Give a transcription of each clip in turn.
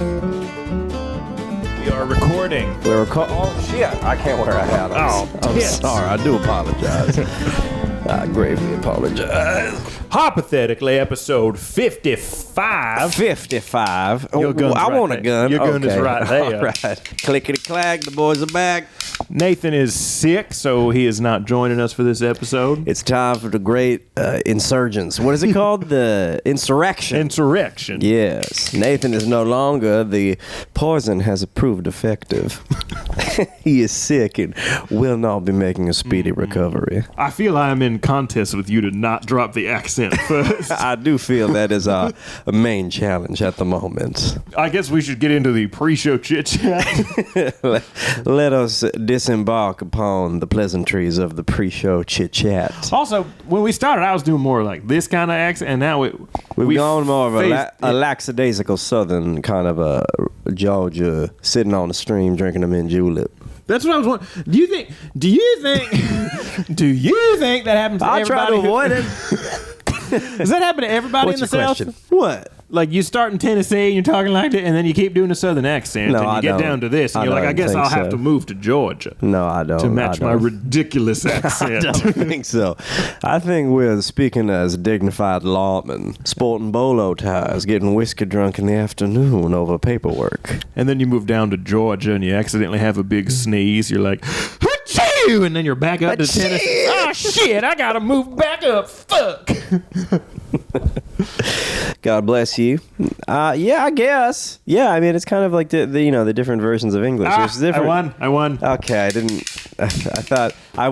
We are recording. Oh, shit. I can't wear a hat. I'm sorry. I do apologize. I gravely apologize. Hoppothetically, episode 55. 55. Your gun's I right want a there. gun. Your gun is right there. All right. Clickety-clack. The boys are back. Nathan is sick, so he is not joining us for this episode. It's time for the great insurgents. What is it called? The insurrection. Insurrection. Yes. Nathan is no longer. The poison has proved effective. He is sick and will not be making a speedy recovery. I feel I am in contest with you to not drop the accent first. I do feel that is our main challenge at the moment. I guess we should get into the pre-show chit-chat. Let us disembark upon the pleasantries of the pre-show chit-chat. Also, when we started, I was doing more like this kind of accent, and now We've gone more of a lackadaisical southern kind of a Georgia, sitting on the stream drinking a mint julep. That's what I was wondering. Do you think that happens to everybody? I try to avoid it. Does that happen to everybody What's in the your South? question? What? Like you start in Tennessee and you're talking like that, and then you keep doing a Southern accent, No, and you I get don't. down to this, and you're like, I guess I'll have to move to Georgia. No, I don't. To match my ridiculous accent. I don't think so. I think we're speaking as dignified lawmen, sporting bolo ties, getting whiskey drunk in the afternoon over paperwork. And then you move down to Georgia and you accidentally have a big sneeze. You're like, Achoo! And then you're back up to Tennessee. Oh, shit, I gotta move back up. Fuck. God bless you. Yeah, I guess. Yeah, I mean, it's kind of like the different versions of English. It's different. I won. Okay, I didn't. I thought I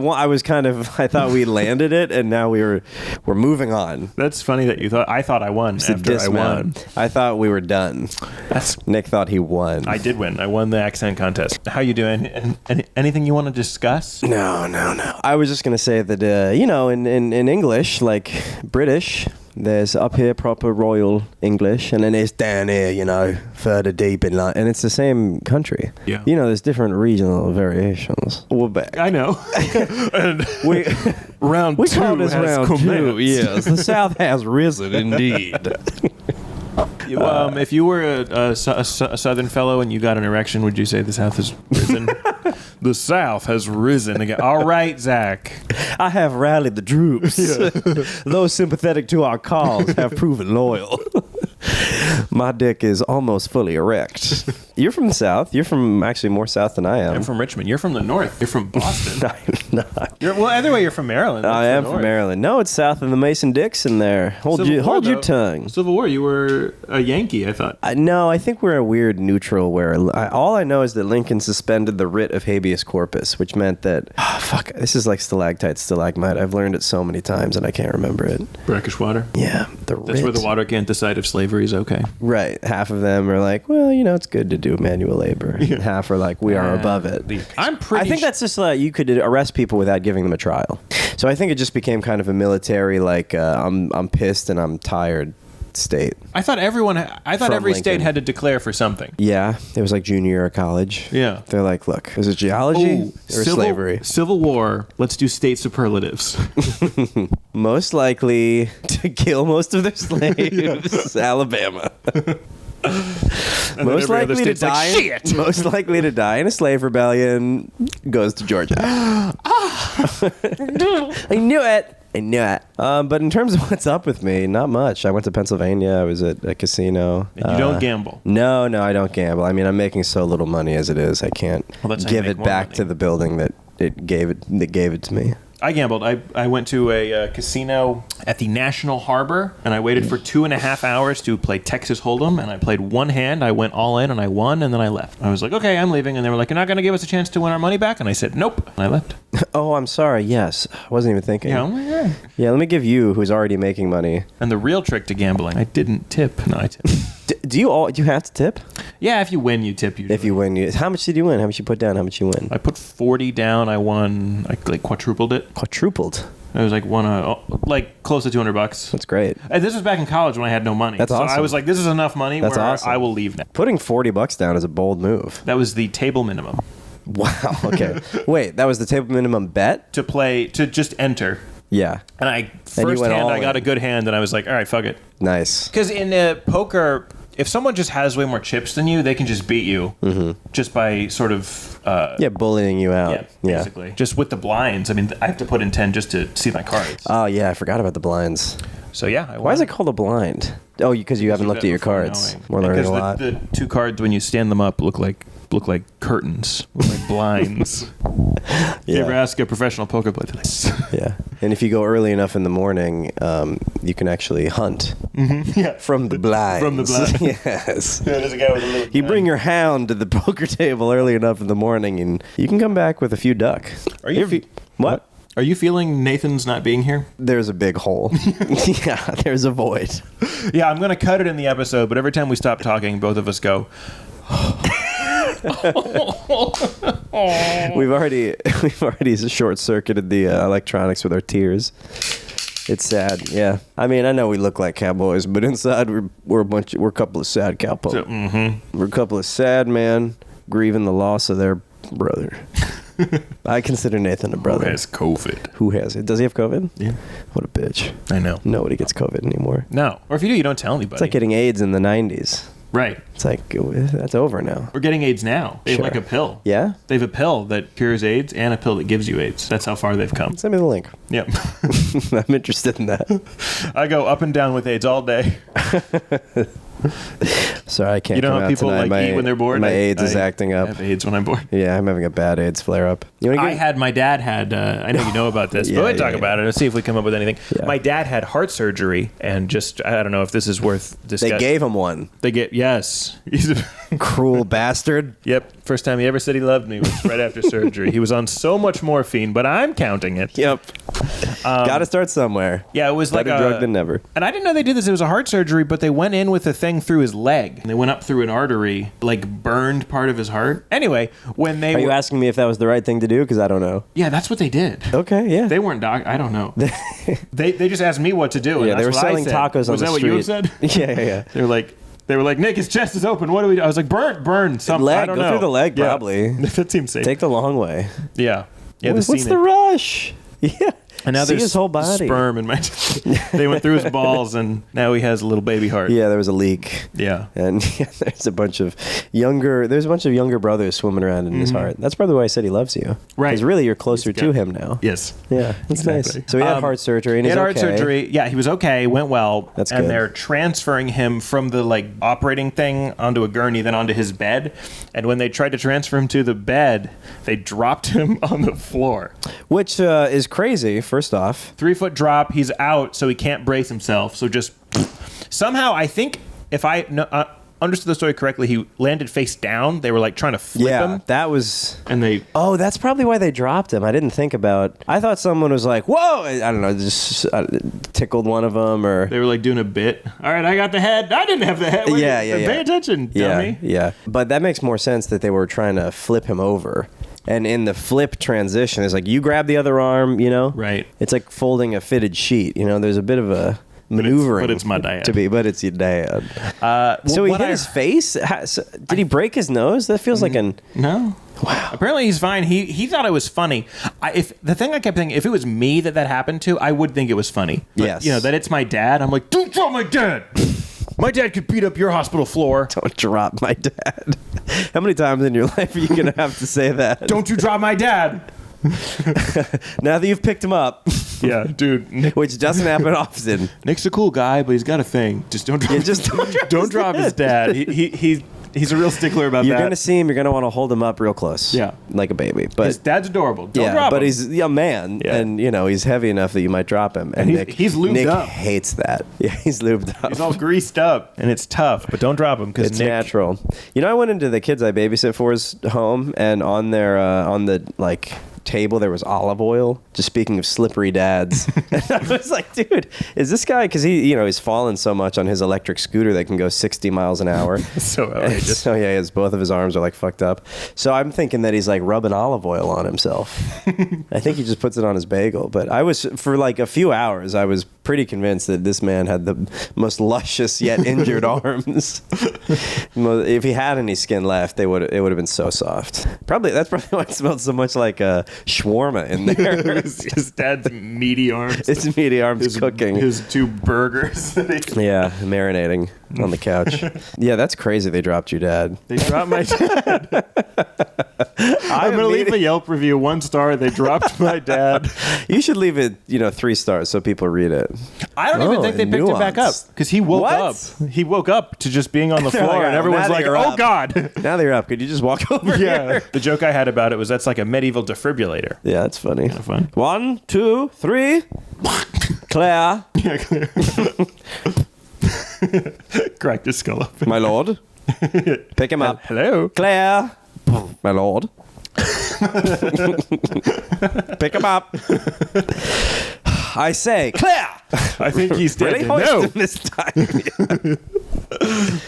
thought we landed it, and now we're moving on. That's funny that you thought. I thought I won after I won. I thought we were done. Nick thought he won. I did win. I won the accent contest. How you doing? Anything you want to discuss? No. I was just gonna say that in English, like British, there's up here proper royal English, and then it's down here, further deep in and it's the same country. Yeah. There's different regional variations. We're back. I know. And we round we two call this has round commenced. 2. Yes, the South has risen indeed. If you were a Southern fellow and you got an erection, would you say the South has risen? The South has risen again. All right, Zach. I have rallied the troops. Yeah. Those sympathetic to our cause have proven loyal. My dick is almost fully erect. You're from the South. You're from actually more South than I am. I'm from Richmond. You're from the North. You're from Boston. I'm not. Well, either way, you're from Maryland. I am from Maryland. No, it's south of the Mason-Dixon there. Hold your tongue. Civil War, you were a Yankee, I thought. No, I think we're a weird neutral where all I know is that Lincoln suspended the writ of habeas corpus, which meant that, this is like stalactite, stalagmite. I've learned it so many times and I can't remember it. Brackish water? Yeah. That's where the water can't decide if slavery is okay. Right. Half of them are like, well, it's good to do manual labor. Yeah. And half are like, we are above it. I think that's just like you could arrest people without giving them a trial. So I think it just became kind of a military, like, I'm pissed and I'm tired state. I thought every Lincoln. state had to declare for something. Yeah. It was like junior year of college. Yeah. They're like, look, is it geology or slavery? Civil War, let's do state superlatives. Most likely to kill most of their slaves, Alabama. Most likely to die. Most likely to die in a slave rebellion goes to Georgia. I knew it. But in terms of what's up with me, not much. I went to Pennsylvania. I was at a casino. And you don't gamble? No, I don't gamble. I mean, I'm making so little money as it is. I can't give it back to the building that gave it to me. I gambled. I went to a casino at the National Harbor, and I waited for 2.5 hours to play Texas Hold'em, and I played one hand. I went all in, and I won, and then I left. I was like, okay, I'm leaving. And they were like, you're not going to give us a chance to win our money back? And I said, nope. And I left. Oh, I'm sorry. Yes. I wasn't even thinking. Yeah, oh my God. Yeah, let me give you, who's already making money. And the real trick to gambling, I didn't tip. No, I tipped. Do you have to tip? Yeah, if you win, you tip. Usually. If you win, how much did you win? How much you put down? How much you win? I put 40 down. I won. I quadrupled it. Quadrupled? It was close to $200. That's great. And this was back in college when I had no money. That's awesome. So I was like, this is enough money where awesome. I will leave now. Putting $40 down is a bold move. That was the table minimum. Wow. Okay. Wait, that was the table minimum bet? To just enter. Yeah. And I got a good hand, and I was like, all right, fuck it. Nice. Because in poker, if someone just has way more chips than you, they can just beat you just by sort of bullying you out. Yeah, basically. Just with the blinds. I mean, I have to put in 10 just to see my cards. Oh yeah, I forgot about the blinds. So yeah. Why is it called a blind? Oh, because you haven't looked at your cards. We're learning a lot. The two cards, when you stand them up, look like curtains, look like blinds. You ever ask a professional poker player this? Yeah, and if you go early enough in the morning, you can actually hunt from the blinds. From the blinds. Yes. Yeah, there's a guy with a little You bring your hound to the poker table early enough in the morning, and you can come back with a few duck. Are you what? Are you feeling Nathan's not being here? There's a big hole. Yeah, there's a void. Yeah, I'm going to cut it in the episode, but every time we stop talking, both of us go... We've already short-circuited the electronics with our tears. It's sad, yeah. I mean, I know we look like cowboys, but inside we're a couple of sad cowboys. We're a couple of sad men grieving the loss of their brother. I consider Nathan a brother. Who has COVID? Who has it? Does he have COVID? Yeah. What a bitch. I know. Nobody gets COVID anymore. No. Or if you do, you don't tell anybody. It's like getting AIDS in the 90s. Right. It's like, that's over now. We're getting AIDS now. They have Sure. like a pill. Yeah? They have a pill that cures AIDS and a pill that gives you AIDS. That's how far they've come. Send me the link. Yep. I'm interested in that. I go up and down with AIDS all day. Sorry, I can't You know come how out people tonight. like eat when they're bored? My AIDS is acting I up. have AIDS when I'm bored. Yeah, I'm having a bad AIDS flare-up. My dad had, I know you know about this, but we'll talk about it. Let's see if we come up with anything. Yeah. My dad had heart surgery, and just, I don't know if this is worth discussing. They gave him one. Yes. He's a Cruel bastard. Yep. First time he ever said he loved me was right after surgery. He was on so much morphine, but I'm counting it. Yep. Got to start somewhere. Yeah, it was Better like drug than never. And I didn't know they did this. It was a heart surgery, but they went in with a thing through his leg. And they went up through an artery, like burned part of his heart. Anyway, when they Are you asking me if that was the right thing to do? Because I don't know. Yeah, that's what they did. Okay, yeah. They weren't I don't know. they just asked me what to do. And Yeah, they were that's what I selling said. tacos on Was the that street. what you said? Yeah. They were like, Nick, his chest is open. What do we do? I was like, burn. Something. Leg. I don't Go know. through the leg, Yeah. probably. That seems safe. Take the long way. Yeah. What's the rush? Yeah. And now See there's his whole body. sperm in my... They went through his balls, and now he has a little baby heart. Yeah, there was a leak. Yeah. And there's a bunch of younger brothers swimming around in his heart. That's probably why I said he loves you. Right. Because really, you're closer to him now. Yes. Yeah, that's Exactly. nice. So he had heart surgery, and He he's had okay. heart surgery. Yeah, he was okay. Went well. That's and good. they're transferring him from the operating thing onto a gurney, then onto his bed. And when they tried to transfer him to the bed, they dropped him on the floor. Which is crazy, first off. 3-foot drop. He's out, so he can't brace himself. So just somehow, I think if I understood the story correctly, he landed face down. They were like trying to flip him. That was... And they... Oh, that's probably why they dropped him. I didn't think about... I thought someone was like, whoa! I don't know, just tickled one of them, or... They were like doing a bit. All right, I got the head. I didn't have the head. Yeah. Pay attention, dummy. Yeah. But that makes more sense that they were trying to flip him over. And in the flip transition, it's like you grab the other arm, Right. It's like folding a fitted sheet. There's a bit of a maneuvering. But it's my dad. But it's your dad. So he hit his face? Did he break his nose? That feels like an... No. Wow. Apparently he's fine. He thought it was funny. If the thing I kept thinking, if it was me that happened to, I would think it was funny. But, Yes. that it's my dad. I'm like, don't drop my dad. My dad could beat up your hospital floor. Don't drop my dad. How many times in your life are you going to have to say that? Don't you drop my dad. Now that you've picked him up. Yeah, dude. Which doesn't happen often. Nick's a cool guy, but he's got a thing. Just don't drop, don't drop his dad. He's a real stickler about You're that. going to see him. You're going to want to hold him up real close. Yeah. Like a baby. But his dad's adorable. Don't drop but him. he's a man. Yeah. And, he's heavy enough that you might drop him. And he's lubed Nick up. hates that. Yeah, he's lubed up. He's all greased up, and it's tough, but don't drop him because It's natural. I went into the kids I babysit for's home, and on their on the table there was olive oil. Just speaking of slippery dads, and I was like, dude, is this guy? Because he's fallen so much on his electric scooter that can go 60 miles an hour. So outrageous. So yeah, both of his arms are fucked up. So I'm thinking that he's rubbing olive oil on himself. I think he just puts it on his bagel. But I was for a few hours, I was pretty convinced that this man had the most luscious yet injured arms. If he had any skin left, it would have been so soft. That's probably why it smelled so much like shawarma in there. his dad's meaty arms. It's meaty arms cooking. His 2 burgers. Yeah, marinating. on the couch. Yeah, that's crazy. They dropped your dad. They dropped my dad. I'm going to leave a Yelp review, 1 star. They dropped my dad. You should leave it, 3 stars so people read it. I don't even think they picked him back up because he woke up. He woke up to just being on the floor, and everyone's like, "Oh God!" Now they're up. Could you just walk over here? The joke I had about it was that's like a medieval defibrillator. Yeah, that's funny. Kind of fun. 1, 2, 3. Claire. Yeah, Claire. Cracked his skull open. My lord. Pick him up. Hello. Claire. My lord. Pick him up. I say, Claire. I think he's dead. Really No. this time.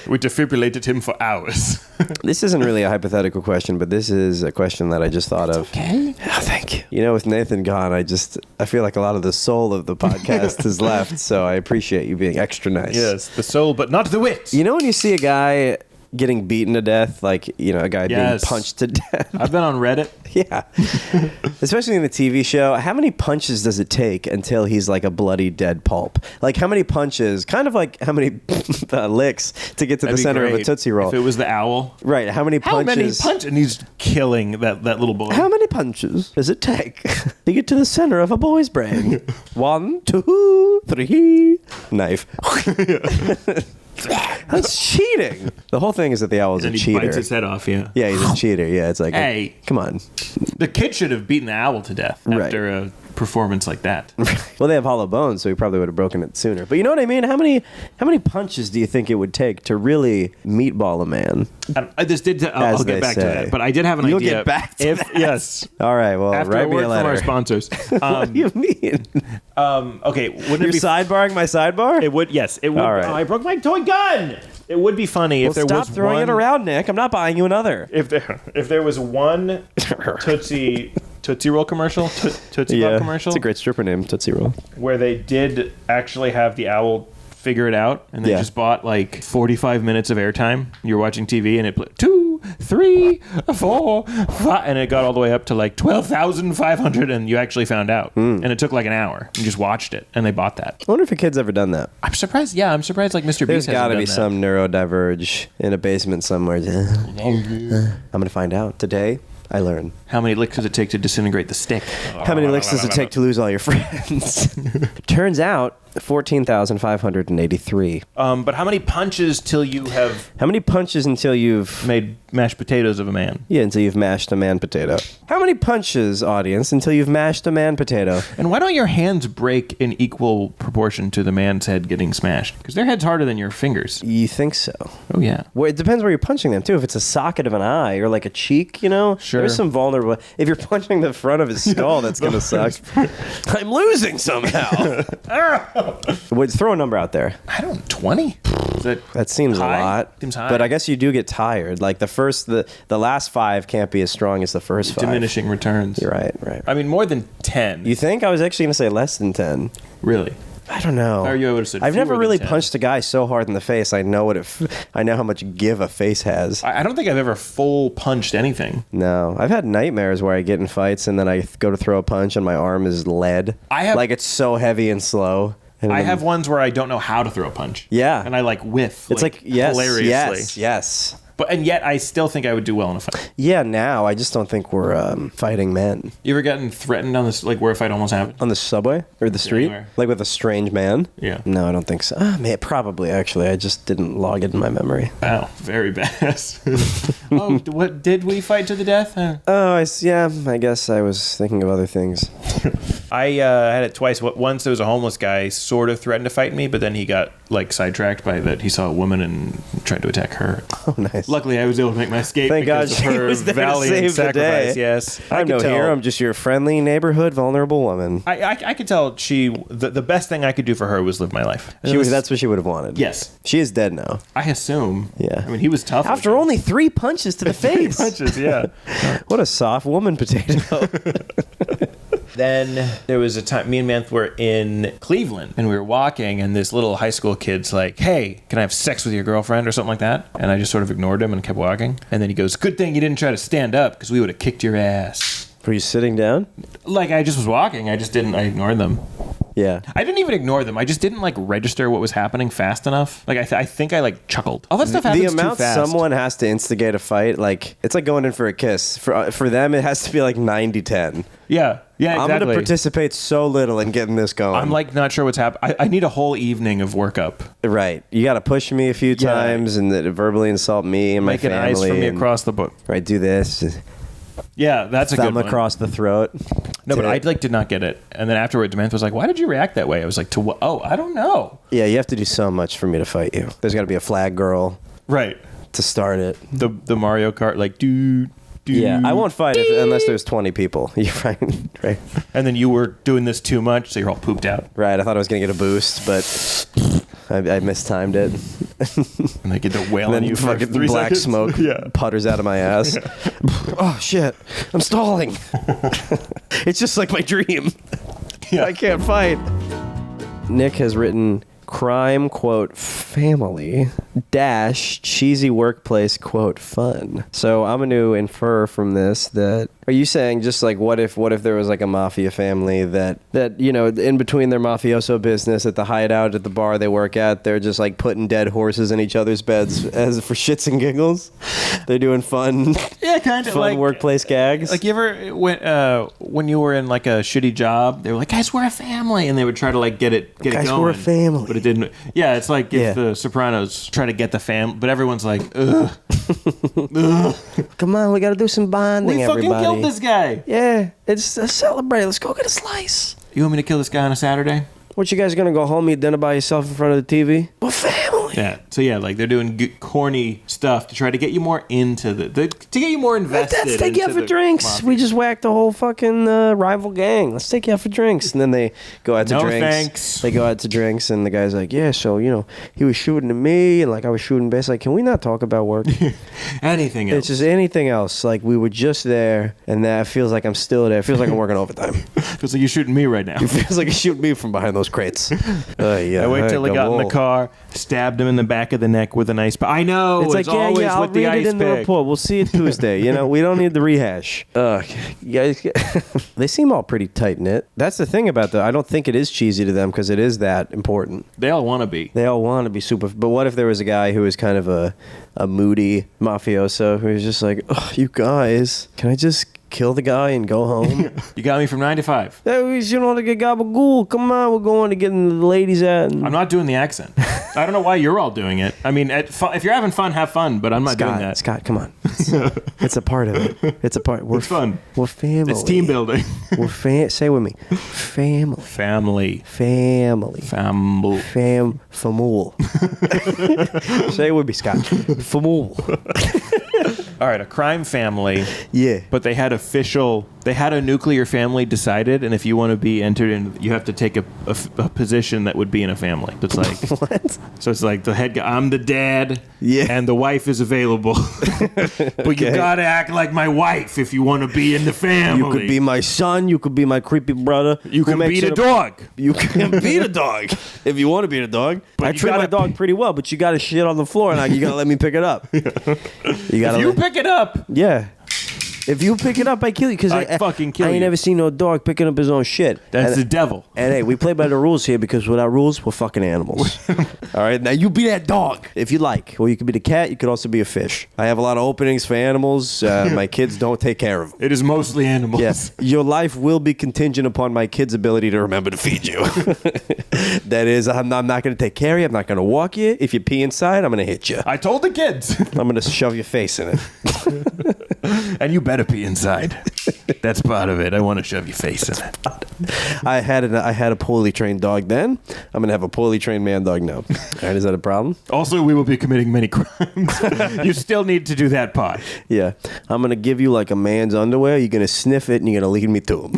We defibrillated him for hours. This isn't really a hypothetical question, but this is a question that I just thought of. Okay. Oh, thank you. With Nathan gone, I feel like a lot of the soul of the podcast is left, so I appreciate you being extra nice. Yes, the soul, but not the wit. When you see a guy getting beaten to death, like, a guy being punched to death. I've been on Reddit. Yeah. Especially in the TV show, how many punches does it take until he's like a bloody dead pulp? Like, how many punches, kind of like how many licks to get to the center of a Tootsie Roll? If it was the owl. Right. How many punches? And he's killing that little boy. How many punches does it take to get to the center of a boy's brain? 1, 2, 3. Knife. That's cheating. The whole thing is that the owl's a cheater. And he bites his head off, yeah. Yeah, he's a cheater. Yeah, it's like, hey, come on. The kid should have beaten the owl to death after a performance like that. Well, they have hollow bones, so he probably would have broken it sooner. But you know what I mean? How many punches do you think it would take to really meatball a man? I'll get back to that. But I did have an idea. You'll get back to that? Yes. All right. Well, after write a me word a letter. from our sponsors. What do you mean? Okay. You're sidebarring my sidebar? It would. Yes. It would. All right. Oh, I broke my toy gun. It would be funny if there was stop throwing it around, Nick. I'm not buying you another. If there was one Tootsie Roll commercial, Tootsie Pop commercial. It's a great stripper name, Tootsie Roll. Where they did actually have the owl figure it out, and they just bought like 45 minutes of airtime. You're watching TV, and it played 2, 3, 4, 5, and it got all the way up to like 12,500, and you actually found out. And it took like an hour. You just watched it, and they bought that. I wonder if a kid's ever done that. I'm surprised. Yeah, I'm surprised. Like Mr. There's Beast hasn't got to done be that. some neurodiverge in a basement somewhere. I'm going to find out today. I learn. How many licks does it take to disintegrate the stick? How many licks does it take to lose all your friends? Turns out 14,583. But how many punches till you have... How many punches until you've... made mashed potatoes of a man? Yeah, until you've mashed a man potato. How many punches, audience, until you've mashed a man potato? And why don't your hands break in equal proportion to the man's head getting smashed? Because their head's harder than your fingers. You think so? Oh, yeah. Well, it depends where you're punching them, too. If it's a socket of an eye or like a cheek, Sure. There's some vulnerable... If you're punching the front of his skull, that's going to suck. I'm losing somehow. Wait, throw a number out there. I don't... 20? That seems high? a lot. Seems high. But I guess you do get tired. Like the last 5 can't be as strong as the first 5. Diminishing returns. You're right. I mean, more than 10. You think? I was actually going to say less than 10. Really? I don't know. Or you would have said I've never fewer really than 10. punched a guy so hard in the face. I know I know how much give a face has. I don't think I've ever full punched anything. No. I've had nightmares where I get in fights and then I go to throw a punch and my arm is lead. Like it's so heavy and slow. I have ones where I don't know how to throw a punch. Yeah. And I like whiff. It's like yes, hilariously. yes. And yet I still think I would do well in a fight. Yeah, now I just don't think we're fighting men. You ever gotten threatened on this, like where a fight almost happened? On the subway or the street? Anywhere. Like with a strange man? Yeah. No, I don't think so. Probably actually. I just didn't log it in my memory. Wow, very badass. What did we fight to the death? I guess I was thinking of other things. I had it twice. Once there was a homeless guy sort of threatened to fight me, but then he got like sidetracked by that he saw a woman and tried to attack her. Oh, nice. Luckily, I was able to make my escape. Thank God because she of her was there to valiant save the sacrifice. day. Yes, I'm no hero. I'm just your friendly neighborhood vulnerable woman. I could tell the best thing I could do for her was live my life. That's what she would have wanted. Yes. She is dead now. I assume. Yeah. I mean, he was tough. After only 3 punches to the face. 3 punches, yeah. What a soft woman potato. Then there was a time me and Manth were in Cleveland and we were walking and this little high school kid's like, "Hey, can I have sex with your girlfriend?" or something like that. And I just sort of ignored him and kept walking. And then he goes, "Good thing you didn't try to stand up because we would have kicked your ass." Were you sitting down? Like I just was walking. I ignored them. Yeah. I didn't even ignore them. I just didn't like register what was happening fast enough. Like I think I like chuckled. All that stuff happens The amount too fast. someone has to instigate a fight, like it's like going in for a kiss. For them, it has to be like 90-10. Yeah, exactly. I'm going to participate so little in getting this going. I'm like not sure what's happening. I need a whole evening of workup. Right. You got to push me a few times and verbally insult me and Make my an family. ice for me and, across the book. Right. Do this. Yeah, that's a good Thumb one. across the throat. No, but I like did not get it. And then afterwards, Samantha was like, "Why did you react that way?" I was like, "To what? Oh, I don't know." Yeah, you have to do so much for me to fight you. There's got to be a flag girl Right. to start it. The Mario Kart like dude. Yeah, I won't fight unless there's 20 people. You're right. Right. And then you were doing this too much, so you're all pooped out. Right. I thought I was going to get a boost, but I mistimed it. And they get the whale And on then you for fucking 3 black seconds. smoke putters out of my ass. Oh, shit. I'm stalling. It's just like my dream. Yeah. I can't fight. Nick has written crime, quote, family, dash, cheesy workplace, quote, fun. So I'm going to infer from this that, are you saying just like, what if there was like a mafia family that, you know, in between their mafioso business at the hideout at the bar they work at, they're just like putting dead horses in each other's beds as for shits and giggles? They're doing fun, Yeah, kind of fun like workplace gags. Like you ever when you were in like a shitty job, they were like, "Guys, we're a family," and they would try to like get it Guys, going. we're a family. But it didn't. Yeah, it's like Yeah. if the Sopranos try to get the fam, but everyone's like, "Ugh, ugh. Come on, we got to do some bonding, We fucking everybody. killed this guy." Yeah, it's a celebrate. Let's go get a slice. You want me to kill this guy on a Saturday? What, you guys gonna go home, eat dinner by yourself in front of the TV? We're family. Yeah. So yeah, like they're doing corny stuff to try to get you more into to get you more invested. Let's take you out into for the drinks. mafia. We just whacked the whole fucking rival gang. Let's take you out for drinks. And then they go out to No drinks. thanks. They go out to drinks, and the guy's like, yeah, so, you know, he was shooting at me, and like I was shooting back. Like, can we not talk about work? Anything else? It's just anything else. Like, we were just there, and that feels like I'm still there. It feels like I'm working overtime. Feels like you're shooting me right now. It feels like you shoot me from behind those crates. Yeah, I wait till he got in the car, stabbed him in the back of the neck with an ice pick. I know. It's like, yeah, always I'll with the read ice it in the pick. report. We'll see it Tuesday. You know, we don't need the rehash. You guys, they seem all pretty tight knit. That's the thing about I don't think it is cheesy to them because it is that important. They all want to be. They all want to be super. But what if there was a guy who was kind of a moody mafioso who was just like, oh, you guys, can I just kill the guy and go home? You got me from 9 to 5. Hey, you know, like a gabagool. Come on, we're going to get in the ladies out. I'm not doing the accent. I don't know why you're all doing it. I mean, if you're having fun, have fun, but I'm not doing that. Scott, come on. It's a part of it. It's a part. We're It's fun. We're family. It's team building. We're say with me. Family. Family. Family. Family. Famool. Say it with me, Scott. Famool. All right, a crime family. Yeah. But they had a nuclear family decided, and if you want to be entered in, you have to take a position that would be in a family. It's like, What? so it's like the head guy, I'm the dad, Yeah. and the wife is available. But you gotta act like my wife if you want to be in the family. You could be my son. You could be my creepy brother. You who can makes beat a it dog. You can beat a dog if you want to beat a dog. But I you treat my gotta- dog pretty well, but you got to shit on the floor, and you got to let me pick it up. You got If you pick it up, Yeah. If you pick it up, I kill you. Because I fucking kill I ain't you. never seen no dog picking up his own shit. that's and, the devil. and hey, we play by the rules here because without rules, we're fucking animals. All right, now you be that dog if you like. Or you could be the cat. You could also be a fish. I have a lot of openings for animals. My kids don't take care of them. It is mostly animals. Yes, your life will be contingent upon my kids' ability to remember to feed you. That is, I'm not going to take care of you. I'm not going to walk you. If you pee inside, I'm going to hit you. I told the kids. I'm going to shove your face in it. And you better be inside. That's part of it. I want to shove your face in it. I had a poorly trained dog then. I'm going to have a poorly trained man dog now. All right, is that a problem? Also, we will be committing many crimes. You still need to do that part. Yeah. I'm going to give you like a man's underwear. You're going to sniff it and you're going to lead me to him.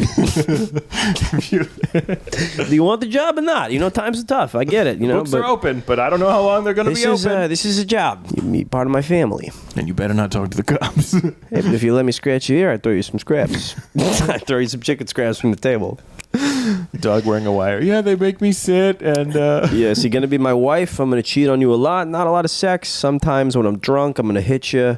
Do you want the job or not? You know, times are tough. I get it. You know, Books are open, but I don't know how long they're going to be open. This is a job. You're part of my family. And you better not talk to the cops. Hey, but if you let me scratch your ear, I throw you some scraps. I throw you some chicken scraps from the table. Dog wearing a wire. Yeah, they make me sit and... Yes, you're going to be my wife. I'm going to cheat on you a lot. Not a lot of sex. Sometimes when I'm drunk, I'm going to hit you.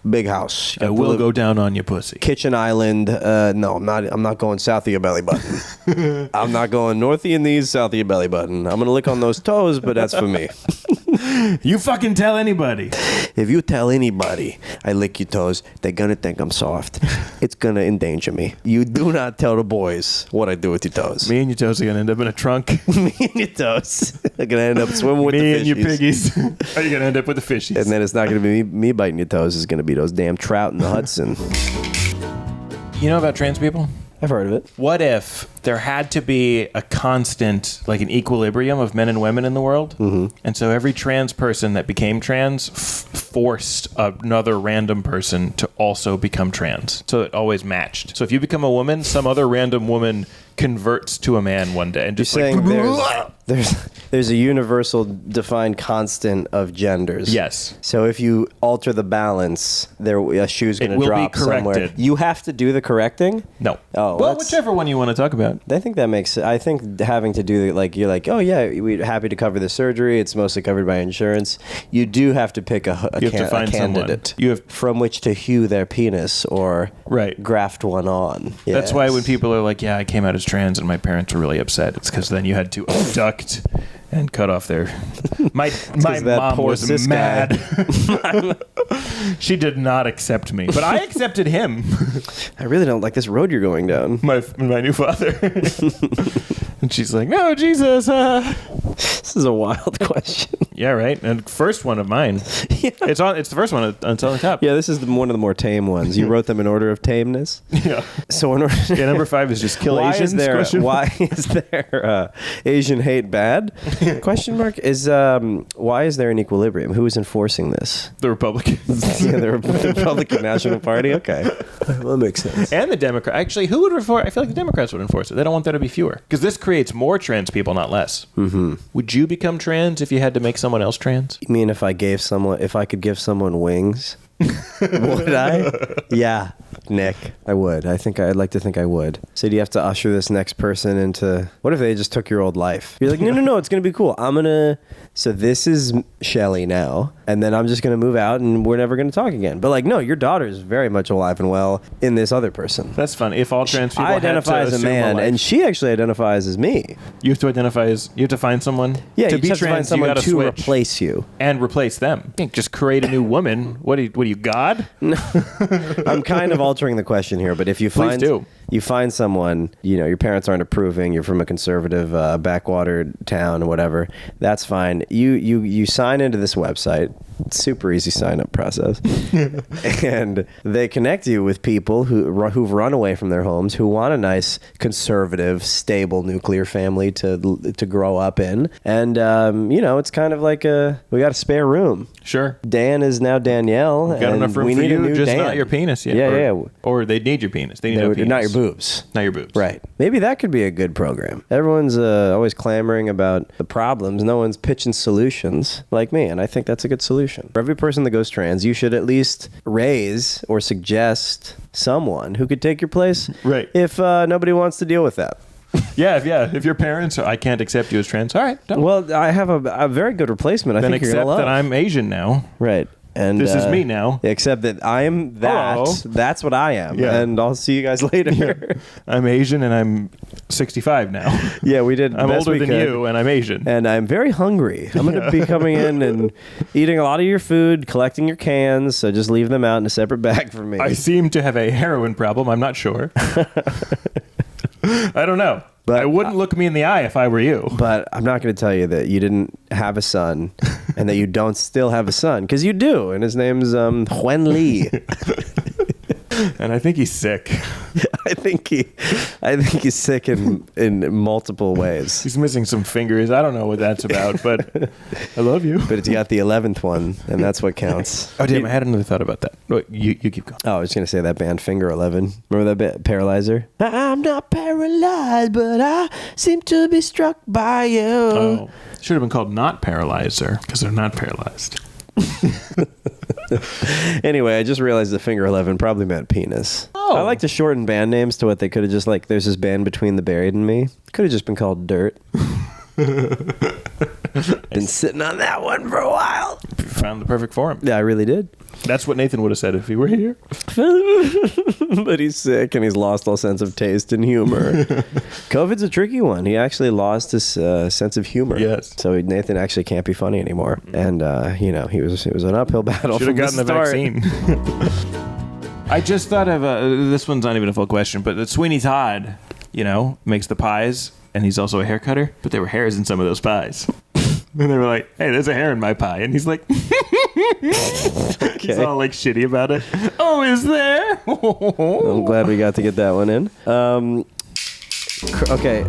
big house. I will go down on your pussy. Kitchen island. No, I'm not going south of your belly button. I'm not going north of your knees, south of your belly button. I'm gonna lick on those toes, but that's for me. You fucking tell anybody. If you tell anybody I lick your toes, they're gonna think I'm soft. It's gonna endanger me. You do not tell the boys what I do with your toes. Me and your toes are gonna end up in a trunk. Me and your toes are gonna end up swimming with the Me fishies. and your piggies are gonna end up with the fishies. And then it's not gonna be me biting your toes. It's gonna be those damn trout in the Hudson. You know about trans people? I've heard of it. What if there had to be a constant, like an equilibrium of men and women in the world? Mm-hmm. And so every trans person that became trans forced another random person to also become trans. So it always matched. So if you become a woman, some other random woman converts to a man one day and just You're like saying there's a universal defined constant of genders. Yes. So if you alter the balance, a shoe's going to drop somewhere. You have to do the correcting? No. Oh, well, whichever one you want to talk about. I think that makes. I think having to do like you're like, oh yeah, we're happy to cover the surgery. It's mostly covered by insurance. You do have to pick a candidate from which to hew their penis or graft one on. Yes. That's why when people are like, yeah, I came out as trans and my parents were really upset. It's because then you had to abduct and cut off their. My mom was mad. She did not accept me, but I accepted him. I really don't like this road you're going down. My new father. And she's like, no, Jesus. This is a wild question. Yeah, right. And first one of mine. Yeah. It's the first one. It's on the top. Yeah, this is one of the more tame ones. You wrote them in order of tameness. Yeah. So in order. Yeah, number 5 is just kill Asians. Why is there Asian hate bad? Question mark is why is there an equilibrium? Who is enforcing this? The Republicans. Yeah, the Republican National Party. Okay, well, that makes sense. And the Democrat. Actually, who would enforce? I feel like the Democrats would enforce it. They don't want there to be fewer because this creates more trans people, not less. Mm-hmm. Would you become trans if you had to make someone else trans? You mean if I could give someone wings? Would I? Yeah, Nick, I would. I'd like to think I would. So do you have to usher this next person into... What if they just took your old life? You're like, no, it's going to be cool. So this is Shelly now, and then I'm just going to move out, and we're never going to talk again. But like, no, your daughter is very much alive and well in this other person. That's fun. If all trans people I identify as a man, and she actually identifies as me. You have to identify as... You have to find someone to be trans. To find someone to replace you. And replace them. You can't just create a new woman. What are you, God? No. I'm kind of altering the question here, but if you find someone, your parents aren't approving, you're from a conservative backwater town or whatever, that's fine. You sign into this website. Super easy sign-up process. And they connect you with people who've run away from their homes, who want a nice, conservative, stable nuclear family to grow up in. And, it's kind of like we got a spare room. Sure. Dan is now Danielle. Got enough room for you, just Dan. Not your penis yet. Yeah. Or they need your penis. They need penis. Not your boobs. Not your boobs. Right. Maybe that could be a good program. Everyone's always clamoring about the problems. No one's pitching solutions like me, and I think that's a good solution. For every person that goes trans, you should at least raise or suggest someone who could take your place. Right. If nobody wants to deal with that. If your parents are, I can't accept you as trans. All right. Don't. Well, I have a very good replacement. I think you're gonna love. That I'm Asian now. Right. And this is me now. Except that I am that. Hello. That's what I am. Yeah. And I'll see you guys later. Yeah. I'm Asian and I'm 65 now. Yeah, we did. I'm older than you and I'm Asian. And I'm very hungry. I'm going to be coming in and eating a lot of your food, collecting your cans. So just leave them out in a separate bag for me. I seem to have a heroin problem. I'm not sure. I don't know. But I wouldn't look me in the eye if I were you. But I'm not going to tell you that you didn't have a son and that you don't still have a son, because you do, and his name's Huen Lee. And I think he's sick. I think he's sick in multiple ways. He's missing some fingers. I don't know what that's about, but I love you. But he got the 11th one, and that's what counts. Oh, damn, I had another thought about that. You keep going. Oh, I was going to say that band Finger 11. Remember that bit, Paralyzer? I'm not paralyzed, but I seem to be struck by you. Oh, should have been called Not Paralyzer, because they're not paralyzed. Anyway, I just realized that Finger 11 probably meant penis. Oh. I like to shorten band names to what they could have just like, there's this band Between the Buried and Me. Could have just been called Dirt. Been sitting on that one for a while. You found the perfect form. Yeah, I really did. That's what Nathan would have said if he were here. But he's sick and he's lost all sense of taste and humor. COVID's a tricky one. He actually lost his sense of humor. Yes. So Nathan actually can't be funny anymore. And, it was an uphill battle. Should have gotten the vaccine. I just thought of, this one's not even a full question, but Sweeney Todd, makes the pies, and he's also a hair cutter, but there were hairs in some of those pies. And they were like, hey, there's a hair in my pie. And he's like, he's all like shitty about it. Oh, is there? I'm glad we got to get that one in. Okay.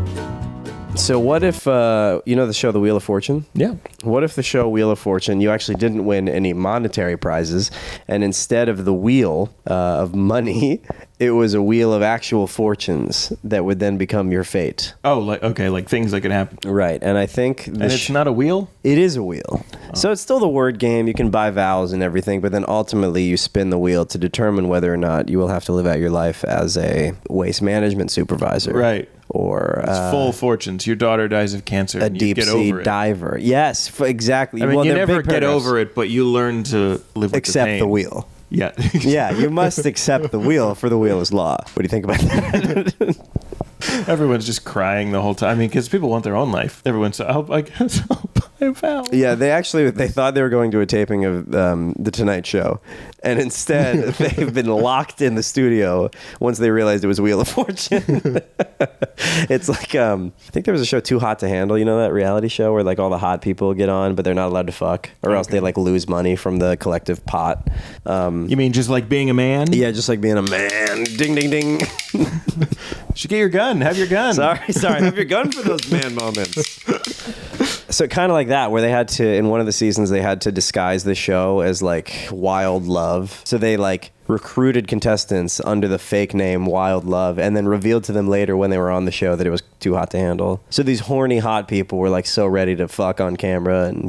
So what if, the show The Wheel of Fortune? Yeah. What if the show Wheel of Fortune, you actually didn't win any monetary prizes, and instead of the wheel of money, it was a wheel of actual fortunes that would then become your fate? Oh, like things that could happen. Right, and I think... And it's not a wheel? It is a wheel. Oh. So it's still the word game. You can buy vowels and everything, but then ultimately you spin the wheel to determine whether or not you will have to live out your life as a waste management supervisor. Right. Or it's full fortunes. Your daughter dies of cancer. A deep sea diver. Yes, exactly. I mean, you never get over it, but you learn to live with accept the wheel. Yeah. Yeah, you must accept the wheel, for the wheel is law. What do you think about that? Everyone's just crying the whole time. I mean, because people want their own life. Everyone's, I guess I'll buy a vowel. Yeah, they thought they were going to a taping of The Tonight Show, and instead they've been locked in the studio once they realized it was Wheel of Fortune. It's like, I think there was a show Too Hot to Handle, that reality show where like all the hot people get on, but they're not allowed to fuck, or else they like lose money from the collective pot. You mean just like being a man? Yeah, just like being a man. Ding, ding, ding. You should get your gun. Have your gun. Sorry. Have your gun for those man moments. So kind of like that, where they had to, in one of the seasons, they had to disguise the show as like Wild Love. So they like recruited contestants under the fake name Wild Love, and then revealed to them later when they were on the show that it was Too Hot to Handle. So these horny hot people were like so ready to fuck on camera and,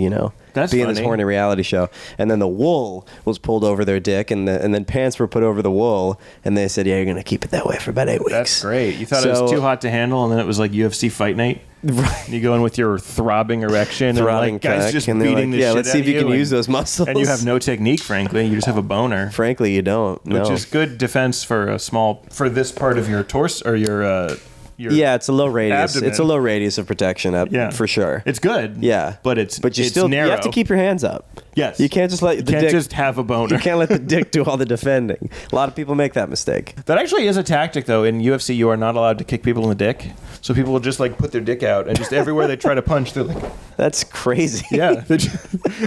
That's be funny. in this horny reality show. And then the wool was pulled over their dick, and then pants were put over the wool, and they said, yeah, you're going to keep it that way for about 8 weeks. That's great. You thought it was Too Hot to Handle, and then it was like UFC Fight Night? Right. You go in with your throbbing erection, and like, guys just beating the shit out of you. let's see if you can use those muscles. And you have no technique, frankly. You just have a boner. Frankly, you don't. No. Which is good defense for this part of your torso, or your it's a low radius. abdomen. It's a low radius of protection, for sure. It's good. Yeah, but you it's still narrow. You have to keep your hands up. Yes, you can't just let the dick just have a boner. You can't let the dick do all the defending. A lot of people make that mistake. That actually is a tactic, though. In UFC, you are not allowed to kick people in the dick. So people will just like put their dick out, and just everywhere they try to punch, they're like, that's crazy. Yeah,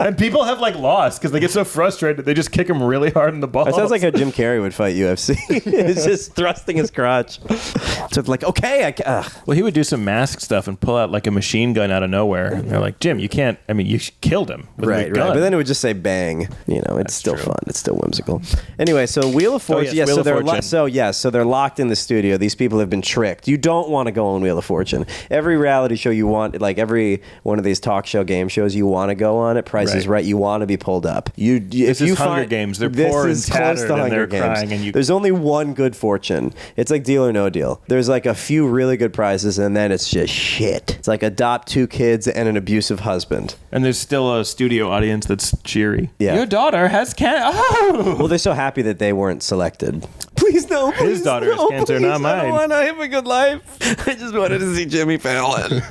and people have like lost because they get so frustrated. They just kick them really hard in the balls. That sounds like how Jim Carrey would fight UFC. It's just thrusting his crotch. So it's like, okay, well, he would do some mask stuff and pull out like a machine gun out of nowhere. And they're like, Jim, you can't. I mean, you killed him with a gun. But then it would just say bang. It's That's still true. fun. It's still whimsical. Anyway, so Wheel of Fortune. Wheel of Fortune. So they're locked in the studio. These people have been tricked. You don't want to go on Wheel of Fortune. Every reality show you want, like every one of these talk show game shows you want to go on it. Price is Right. You want to be pulled up. This is Hunger Games. They're poor and tattered, and they're crying. And there's only one good fortune. It's like Deal or No Deal. There's like a few really good prizes, and then it's just shit. It's like adopt 2 kids and an abusive husband. And there's still a studio audience that's cheery. Yeah. Your daughter has cancer. Oh! Well, they're so happy that they weren't selected. Please no. His daughter has cancer, not mine. I don't want to have a good life. I just wanted to see Jimmy Fallon.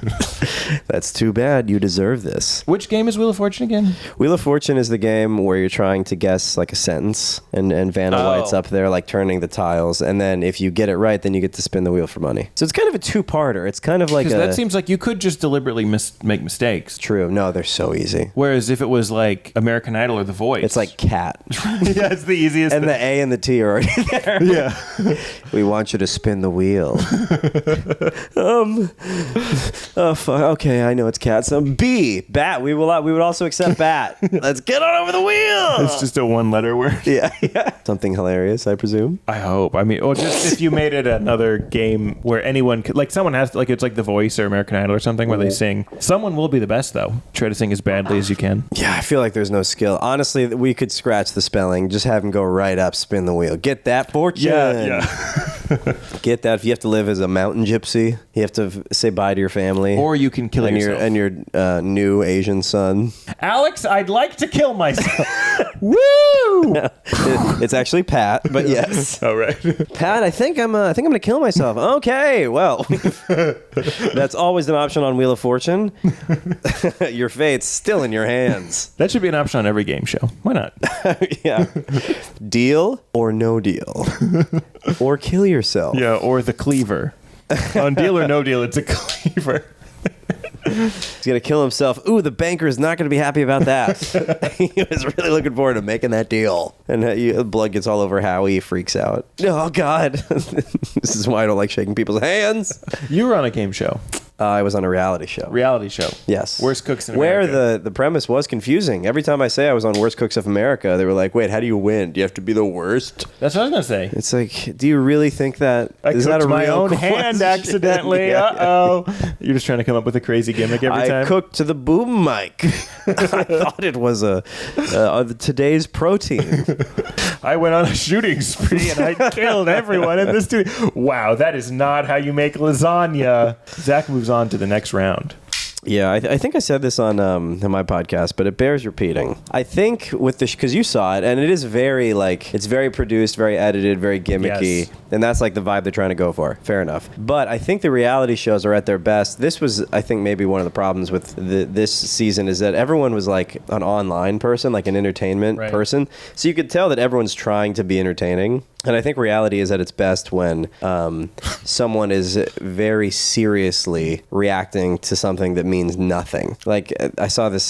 That's too bad. You deserve this. Which game is Wheel of Fortune again? Wheel of Fortune is the game where you're trying to guess like a sentence, and Vanna White's up there like turning the tiles, and then if you get it right, then you get to spin the wheel for money. So it's kind of a 2-parter. It's kind of like that seems like you could just deliberately make mistakes. True. No, they're so easy. Whereas if it was like American Idol or The Voice, it's like cat. Yeah, it's the easiest. And the A and the T are already there. Yeah. We want you to spin the wheel. Oh fuck. Okay, I know it's cat. So B, bat. We would also accept bat. Let's get on over the wheel. It's just a 1-letter word. Yeah. Something hilarious, I presume. I hope. I mean, or just if you made it another game where anyone could, like someone has to, like it's like The Voice or American Idol or something where they sing. Someone will be the best though. Try to sing as badly as you can. Yeah, I feel like there's no skill. Honestly, we could scratch the spelling. Just have him go right up, spin the wheel. Get that fortune. Yeah. Get that. If you have to live as a mountain gypsy, you have to say bye to your family. Or you can kill yourself. And your new Asian son. Alex, I'd like to kill myself. Woo! It's actually Pat, but yes. All right. Pat, I think I'm gonna kill myself. Okay, well, that's always an option on Wheel of Fortune. Your fate's still in your hands. That should be an option on every game show. Why not? Yeah. Deal or no deal, or kill yourself. Yeah, or the cleaver. On Deal or No Deal, it's a cleaver. He's gonna kill himself. Ooh, the banker is not gonna be happy about that. He was really looking forward to making that deal. And blood gets all over Howie. He freaks out. Oh God, this is why I don't like shaking people's hands. You were on a game show. I was on a reality show. Reality show. Yes. Worst Cooks in Where America. the premise was confusing. Every time I say I was on Worst Cooks of America, they were like, wait, how do you win? Do you have to be the worst? That's what I was going to say. It's like, do you really think that? I is cooked that a my real own question? hand accidentally. Yeah. Uh-oh. You're just trying to come up with a crazy gimmick every time? I cooked to the boom mic. I thought it was today's protein. I went on a shooting spree and I killed everyone in this studio. Wow, that is not how you make lasagna. Zach moves on to the next round. Yeah, I think I said this on my podcast, but it bears repeating. I think with the because you saw it, and it is very it's very produced, very edited, very gimmicky, Yes. and that's like the vibe they're trying to go for. Fair enough. But I think the reality shows are at their best. This was, I think, maybe one of the problems with this season is that everyone was like an online person, like an entertainment person. So you could tell that everyone's trying to be entertaining. And I think reality is at its best when someone is very seriously reacting to something that means nothing. Like I saw this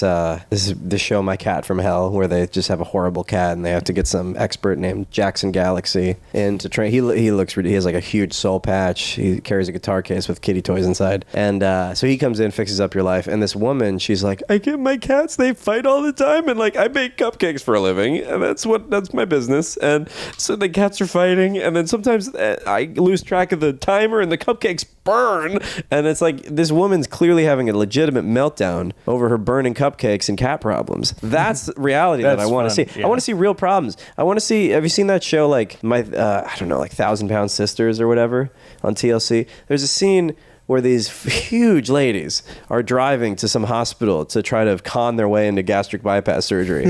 show, My Cat from Hell, where they just have a horrible cat and they have to get some expert named Jackson Galaxy in to train. He has like a huge soul patch. He carries a guitar case with kitty toys inside, and so he comes in, fixes up your life. And this woman, she's like, I get my cats, they fight all the time, and like I make cupcakes for a living, and that's my business. And so the cats are fighting, and then sometimes I lose track of the timer and the cupcakes burn, and it's like this woman's clearly having a legitimate meltdown over her burning cupcakes and cat problems. That's reality that I want to see. Yeah. I want to see real problems. I want to see, have you seen that show like I don't know, like 1,000-Pound Sisters or whatever on TLC? There's a scene where these huge ladies are driving to some hospital to try to con their way into gastric bypass surgery.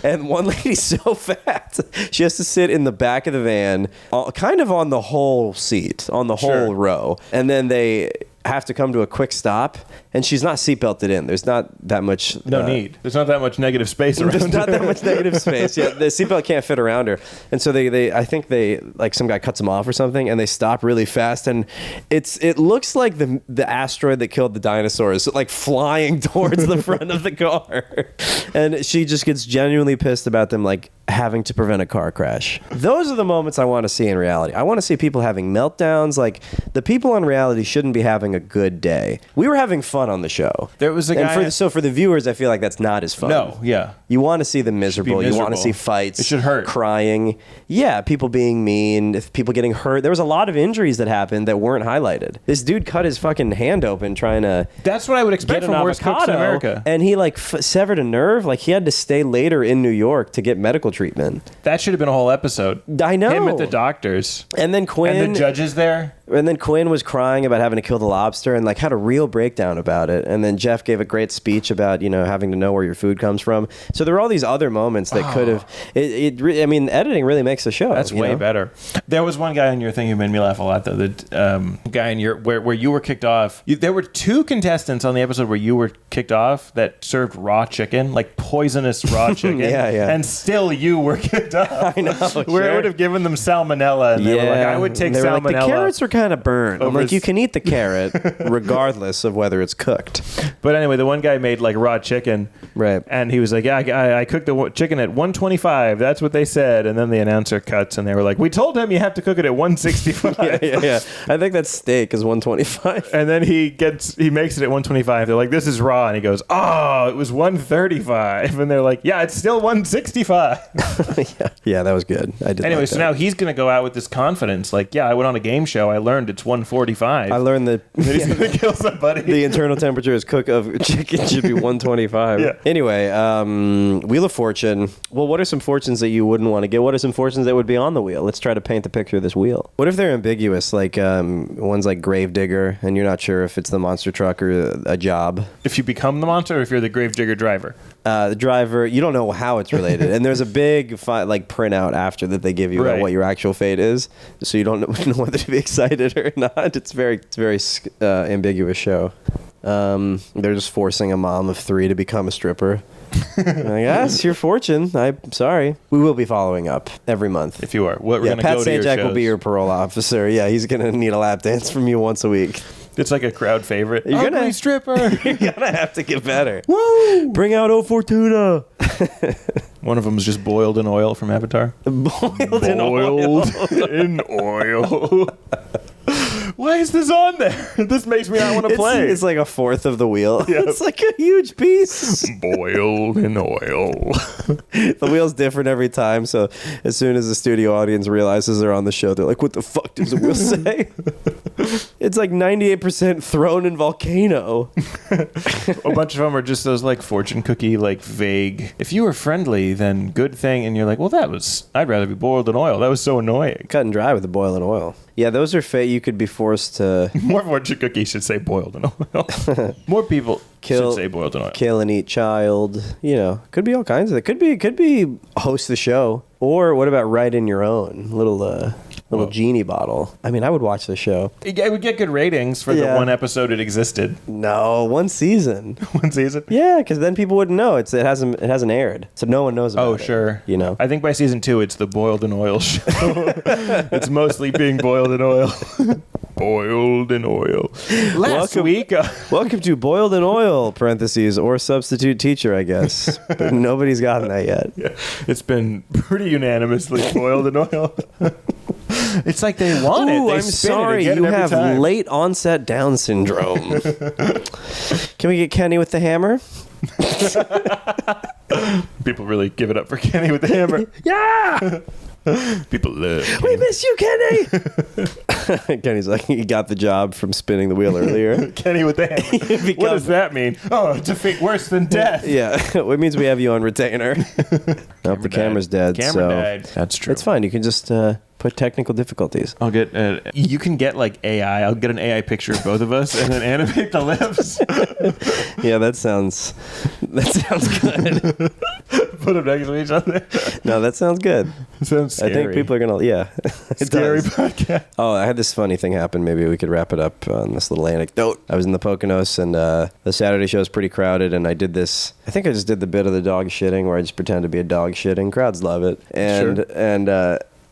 and one lady's so fat, she has to sit in the back of the van, kind of on the whole seat, on the whole row. And then they have to come to a quick stop, and she's not seatbelted in. There's not that much... No need. There's not that much negative space around There's not that much negative space. Yeah, the seatbelt can't fit around her. And so I think like some guy cuts them off or something, and they stop really fast, and it looks like the asteroid that killed the dinosaurs, like flying towards the front of the car. And she just gets genuinely pissed about them like having to prevent a car crash. Those are the moments I want to see in reality. I want to see people having meltdowns. Like the people on reality shouldn't be having a good day. We were having fun on the show. There was a guy... So for the viewers, I feel like that's not as fun. No, yeah. You want to see them miserable. You want to see fights. It should hurt. Crying. Yeah, people being mean, people getting hurt. There was a lot of injuries that happened that weren't highlighted. This dude cut his fucking hand open trying to... That's what I would expect from Worst Cooks in America. And he like severed a nerve. Like he had to stay later in New York to get medical treatment. That should have been a whole episode. I know. Him at the doctor's. And then Quinn... And the judges there. And then Quinn was crying about having to kill the lobster and like had a real breakdown about it. And then Jeff gave a great speech about, having to know where your food comes from. So there were all these other moments that could have, editing really makes the show. That's way better. There was one guy on your thing who made me laugh a lot though. The guy in your, where you were kicked off. There were two contestants on the episode where you were kicked off that served raw chicken, like poisonous raw chicken. Yeah. And still you were kicked off. I know. Where it would have given them salmonella. And they were like, I would take salmonella. Like, the carrots are kind of burned. I'm like, you can eat the carrot regardless of whether it's cooked. But anyway, the one guy made like raw chicken. Right. And he was like, yeah, I cooked the chicken at 125. That's what they said. And then the announcer cuts and they were like, we told him you have to cook it at 165. Yeah. I think that steak is 125. And then he makes it at 125. They're like, this is raw. And he goes, oh, it was 135. And they're like, yeah, it's still 165. Yeah, that was good. I did. Anyway, like so that. now he's going to go out with this confidence. Like, yeah, I went on a game show. I learned it's 145. I learned that he's going to kill somebody. The internal internal temperature of chicken should be 125. Yeah. Anyway, Wheel of Fortune. Well, what are some fortunes that you wouldn't want to get? What are some fortunes that would be on the wheel? Let's try to paint the picture of this wheel. What if they're ambiguous, like one's like Gravedigger, and you're not sure if it's the monster truck or a job? If you become the monster, or if you're the Gravedigger driver. The driver, you don't know how it's related, and there's a big printout after that they give you about what your actual fate is, so you don't know whether to be excited or not. It's very ambiguous show. They're just forcing a mom of 3 to become a stripper. I guess your fortune. I'm sorry. We will be following up every month. If you are, we're gonna Pat go to your Sajak shows. will be your parole officer. Yeah, he's gonna need a lap dance from you once a week. It's like a crowd favorite. You're Ugly gonna- stripper. You're gonna have to get better. Woo! Bring out O Fortuna. One of them is just boiled in oil from Avatar. Boiled in oil. in oil. Why is this on there? This makes me not want to play. It's like a fourth of the wheel. Yep. It's like a huge piece. Boiled in oil. The wheel's different every time, so as soon as the studio audience realizes they're on the show, they're like, what the fuck does the wheel say? It's like 98% thrown in volcano. A bunch of them are just those like fortune cookie, like vague. If you were friendly, then good thing. And you're like, well, I'd rather be boiled in oil. That was so annoying. Cut and dry with the boil in oil. Yeah, those are you could be forced to More fortune cookies should say boiled in oil. More people should say boiled in oil. kill and eat child. You know, could be all kinds of it. Could be host the show. Or what about write in your own little genie bottle? I mean, I would watch the show. It would get good ratings for the one episode it existed. No, one season. One season? Yeah, because then people wouldn't know. It hasn't aired, so no one knows about it. Oh, sure. You know. I think by season 2, it's the boiled in oil show. It's mostly being boiled in oil. Boiled in oil. Last week. Welcome to Boiled in Oil, parentheses, or substitute teacher, I guess. But nobody's gotten that yet. Yeah, it's been pretty unanimously boiled in oil. It's like they want it. They I'm spin sorry, it you every have time. late onset Down syndrome. Can we get Kenny with the hammer? People really give it up for Kenny with the hammer. Yeah! People love Kenny. We miss you, Kenny! Kenny's like, he got the job from spinning the wheel earlier. Kenny with the hammer. What does that mean? Oh, defeat worse than death. Yeah, it means we have you on retainer. Nope, the camera's dead. Camera died. That's true. It's fine. You can just put technical difficulties. I'll get you can get like AI. I'll get an AI picture of both of us and then animate the lips. Yeah, that sounds good. Put them next to each other. No, that sounds good. Sounds scary. I think people are gonna. Yeah, it Scary does. podcast. Oh, I had this funny thing happen. Maybe we could wrap it up on this little anecdote. I was in the Poconos, and the Saturday show is pretty crowded, and I did this. I think I just did the bit of the dog shitting, where I just pretend to be a dog shitting. Crowds love it, and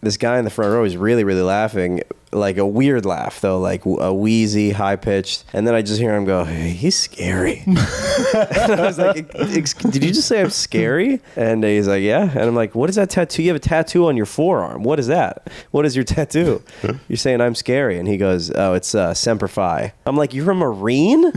this guy in the front row is really, really laughing. Like a weird laugh, though, like a wheezy, high-pitched. And then I just hear him go, hey, he's scary. And I was like, did you just say I'm scary? And he's like, yeah. And I'm like, what is that tattoo? You have a tattoo on your forearm. What is that? What is your tattoo? You're saying I'm scary. And he goes, oh, it's Semper Fi. I'm like, you're a Marine?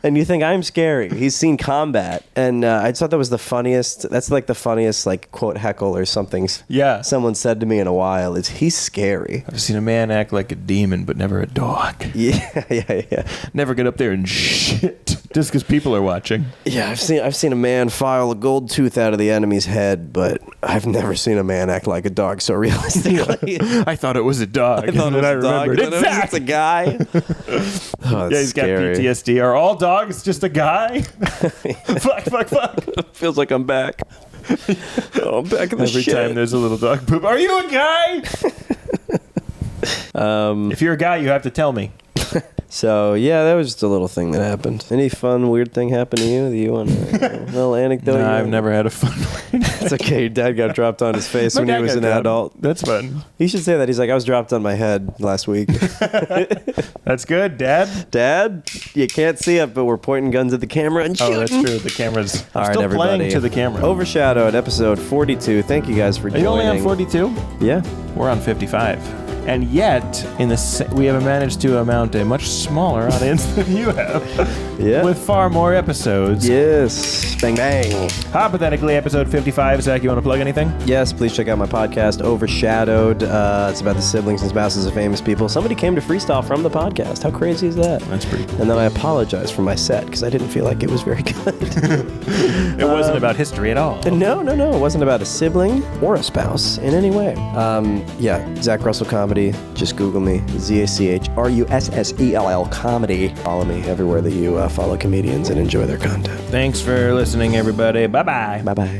And you think I'm scary. He's seen combat. And I just thought that was the funniest. That's like the funniest, like, quote, heckle or something. Yeah. Someone said to me in a while, he's scary. I've seen a man act like a demon, but never a dog. Yeah. Never get up there and shit just because people are watching. Yeah, I've seen a man file a gold tooth out of the enemy's head, but I've never seen a man act like a dog so realistically. I thought it was a dog. I thought it was a dog, remembered. and then it was just a guy. Oh, that's Yeah, he's scary. got PTSD. Are all dogs just a guy? Fuck. Feels like I'm back. Oh, I'm back in the Every shit. time there's a little dog poop. Are you a guy? If you're a guy, you have to tell me. So, yeah, that was just a little thing that happened. Any fun, weird thing happened to you that you want a little anecdote? No, I've never had a fun one. It's okay. Your dad got dropped on his face when he was an adult. That's fun. He should say that. He's like, I was dropped on my head last week. That's good, Dad. Dad, you can't see it, but we're pointing guns at the camera and shooting. Oh, that's true. The camera's All right, still everybody. playing to the camera. Overshadowed, episode 42. Thank you guys for Are joining. you only on 42? Yeah. We're on 55. And yet, we have managed to amount a much smaller audience than you have. Yeah. With far more episodes. Yes. Bang, bang. Hypothetically, episode 55. Zach, you want to plug anything? Yes, please check out my podcast, Overshadowed. It's about the siblings and spouses of famous people. Somebody came to freestyle from the podcast. How crazy is that? That's pretty cool. And then I apologized for my set because I didn't feel like it was very good. It wasn't about history at all. No. It wasn't about a sibling or a spouse in any way. Zach Russell Comedy. Just Google me. ZachRussell Comedy. Follow me everywhere that you follow comedians and enjoy their content. Thanks for listening, everybody. Bye-bye. Bye-bye.